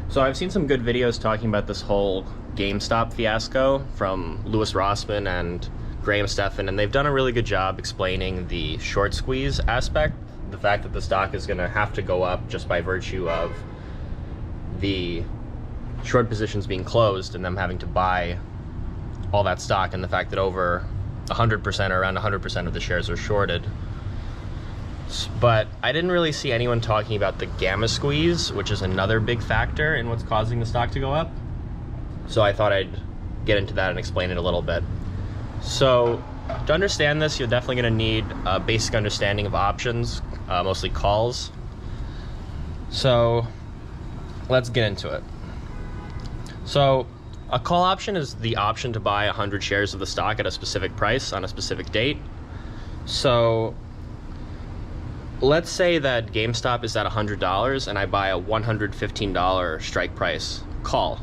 So I've seen some good videos talking about this whole Gamestop fiasco from Rossmann and Stephan, and they've done a really good job explaining the short squeeze aspect, the fact that the stock is going to have to go up just by virtue of the short positions being closed and them having to buy all that stock, and the fact that over 100% or around 100% of the shares are shorted. But I didn't really see anyone talking about the gamma squeeze, which is another big factor in what's causing the stock to go up. So I thought I'd get into that and explain it a little bit. So to understand this, you're definitely going to need a basic understanding of options, mostly calls. So let's get into it. So a call option is the option to buy 100 shares of the stock at a specific price on a specific date. So let's say that GameStop is at $100 and I buy a $115 strike price call.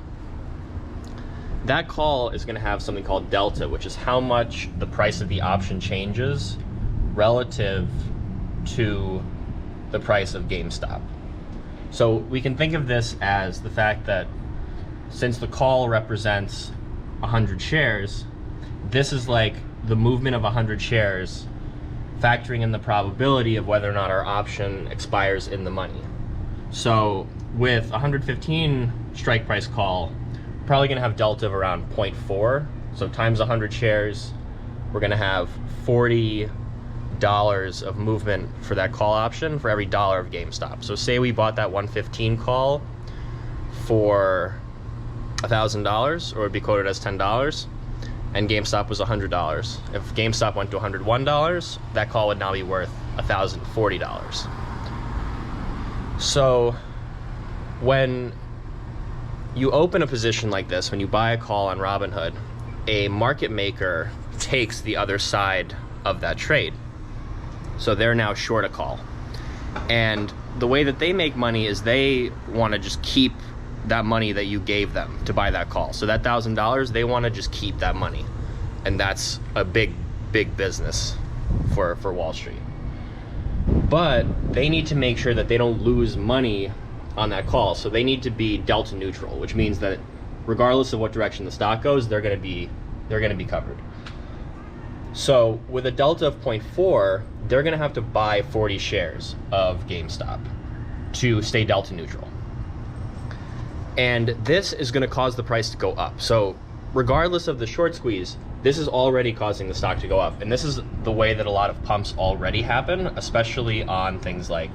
That call is going to have something called delta, which is how much the price of the option changes relative to the price of GameStop. So we can think of this as the fact that since the call represents 100 shares, this is like the movement of 100 shares factoring in the probability of whether or not our option expires in the money. So with 115 strike price call, we're probably going to have delta of around 0.4. So times 100 shares, we're going to have $40 of movement for that call option for every dollar of GameStop. So say we bought that 115 call for $1,000, or it'd be quoted as $10, and GameStop was $100. If GameStop went to $101, that call would now be worth $1,040. So when you open a position like this, when you buy a call on Robinhood, a market maker takes the other side of that trade. So they're now short a call. And the way that they make money is they want to just keep that money that you gave them to buy that call. So that $1,000, they want to just keep that money. And that's a big business for Wall Street. But they need to make sure that they don't lose money on that call. So they need to be delta neutral, which means that regardless of what direction the stock goes, they're going to be covered. So with a delta of 0.4, they're going to have to buy 40 shares of GameStop to stay delta neutral. And this is going to cause the price to go up. So regardless of the short squeeze, this is already causing the stock to go up. And this is the way that a lot of pumps already happen, especially on things like,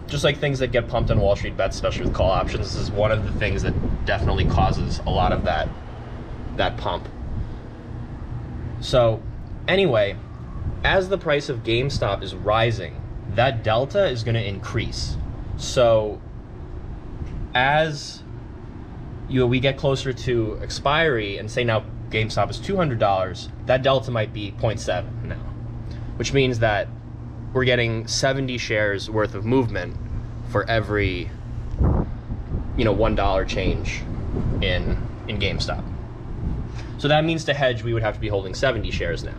just like things that get pumped on Wall Street bets, especially with call options. This is one of the things that definitely causes a lot of that pump. So anyway, as the price of GameStop is rising, that delta is going to increase. So as we get closer to expiry, and say now GameStop is $200, that delta might be 0.7 now, which means that we're getting 70 shares worth of movement for every $1 change in GameStop. So that means to hedge, we would have to be holding 70 shares now.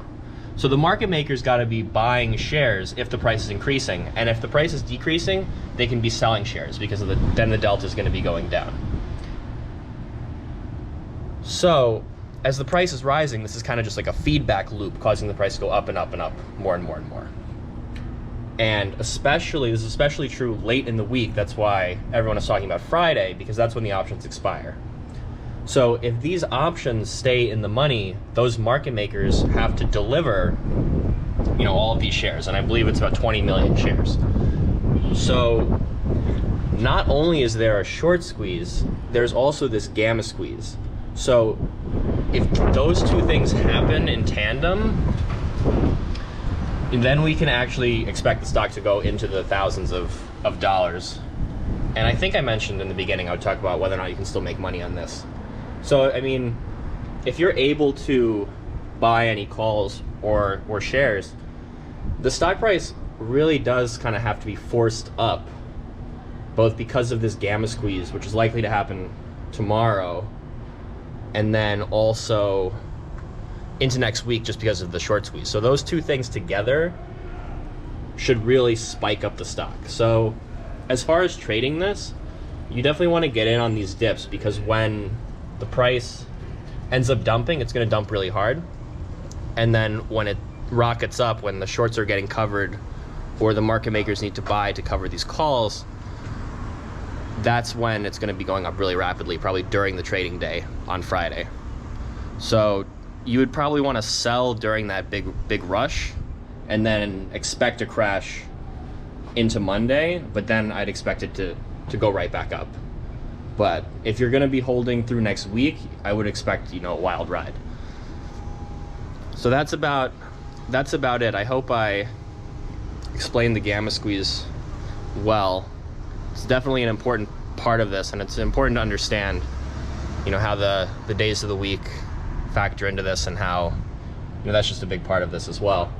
So the market maker's got to be buying shares if the price is increasing, and if the price is decreasing, they can be selling shares because then the delta is going to be going down. So as the price is rising, this is kind of just like a feedback loop, causing the price to go up and up and up, more and more and more. And this is especially true late in the week. That's why everyone is talking about Friday, because that's when the options expire. So if these options stay in the money, those market makers have to deliver, all of these shares, and I believe it's about 20 million shares. So not only is there a short squeeze, there's also this gamma squeeze. So if those two things happen in tandem, then we can actually expect the stock to go into the thousands of dollars. And I think I mentioned in the beginning, I would talk about whether or not you can still make money on this. So, I mean, if you're able to buy any calls or shares, the stock price really does kind of have to be forced up, both because of this gamma squeeze, which is likely to happen tomorrow, and then also into next week just because of the short squeeze. So those two things together should really spike up the stock. So as far as trading this, you definitely want to get in on these dips, because when the price ends up dumping, it's going to dump really hard. And then when it rockets up, when the shorts are getting covered or the market makers need to buy to cover these calls, that's when it's going to be going up really rapidly, probably during the trading day on Friday. So you would probably want to sell during that big rush and then expect a crash into Monday, but then I'd expect it to go right back up. But if you're going to be holding through next week, I would expect, a wild ride. So that's about it. I hope I explained the gamma squeeze well. It's definitely an important part of this, and it's important to understand, how the days of the week factor into this, and how, that's just a big part of this as well.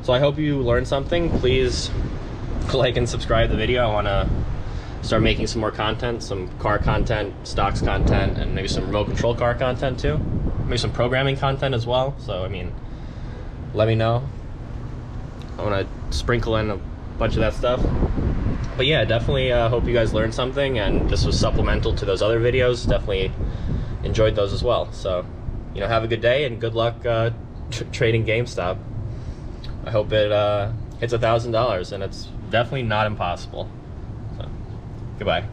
So I hope you learned something. Please like and subscribe the video. I want to start making some more content, some car content, stocks content, and maybe some remote control car content too. Maybe some programming content as well. So, let me know. I want to sprinkle in a bunch of that stuff. But yeah, definitely hope you guys learned something, and this was supplemental to those other videos. Definitely enjoyed those as well. So, have a good day, and good luck trading GameStop. I hope it hits $1,000, and it's definitely not impossible. So, goodbye.